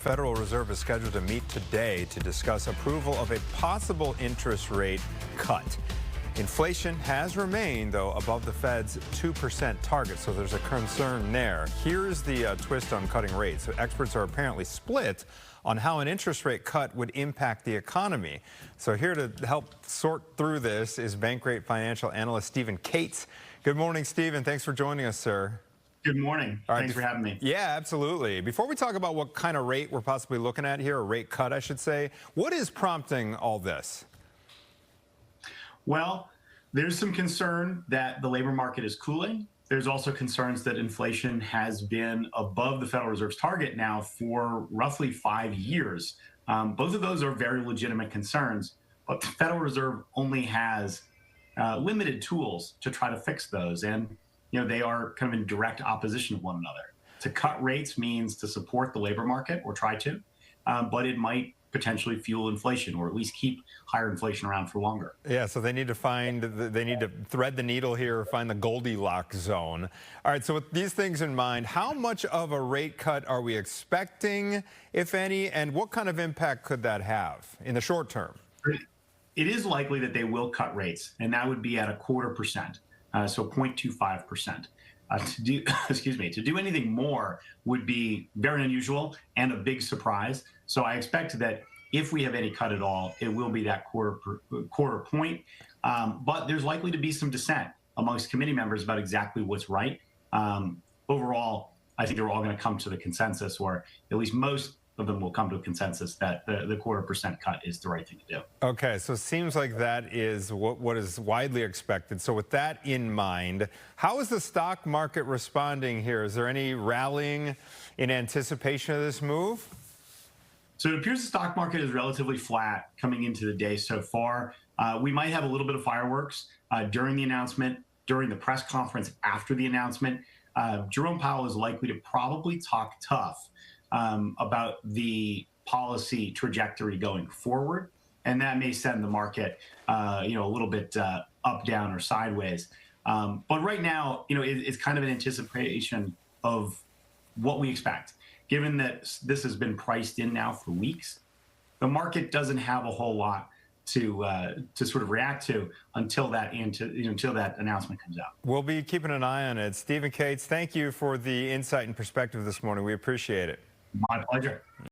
Federal Reserve is scheduled to meet today to discuss approval of a possible interest rate cut. Inflation has remained, though, above the Fed's 2% target, so there's a concern there. Here's the twist on cutting rates. So experts are apparently split on how an interest rate cut would impact the economy. So here to help sort through this is bank rate financial analyst Stephen Cates. Good morning, Stephen. Thanks for joining us, sir. Good morning. All right, thanks for having me. Yeah, absolutely. Before we talk about what kind of rate we're possibly looking at here, a rate cut, I should say, what is prompting all this? Well, there's some concern that the labor market is cooling. There's also concerns that inflation has been above the Federal Reserve's target now for roughly 5 years. Both of those are very legitimate concerns, but the Federal Reserve only has limited tools to try to fix those. And they are kind of in direct opposition of one another. To cut rates means to support the labor market, or try to, but it might potentially fuel inflation, or at least keep higher inflation around for longer. Yeah, so they need to thread the needle here, find the Goldilocks zone. All right, so with these things in mind, how much of a rate cut are we expecting, if any, and what kind of impact could that have in the short term? It is likely that they will cut rates, and that would be at 0.25%. So 0.25%. To do anything more would be very unusual and a big surprise. So I expect that if we have any cut at all, it will be that quarter point. But there's likely to be some dissent amongst committee members about exactly what's right. Overall, I think they're all going to come to the consensus, or at least most of them will come to a consensus that the 0.25% cut is the right thing to do. Okay, so it seems like that is what is widely expected. So with that in mind, how is the stock market responding here? Is there any rallying in anticipation of this move? So it appears the stock market is relatively flat coming into the day so far. We might have a little bit of fireworks during the announcement, during the press conference after the announcement. Jerome Powell is likely to probably talk tough about the policy trajectory going forward, and that may send the market, a little bit up, down, or sideways. But right now, it's kind of an anticipation of what we expect. Given that this has been priced in now for weeks, the market doesn't have a whole lot to sort of react to until that announcement comes out. We'll be keeping an eye on it. Stephen Cates, thank you for the insight and perspective this morning. We appreciate it. My pleasure.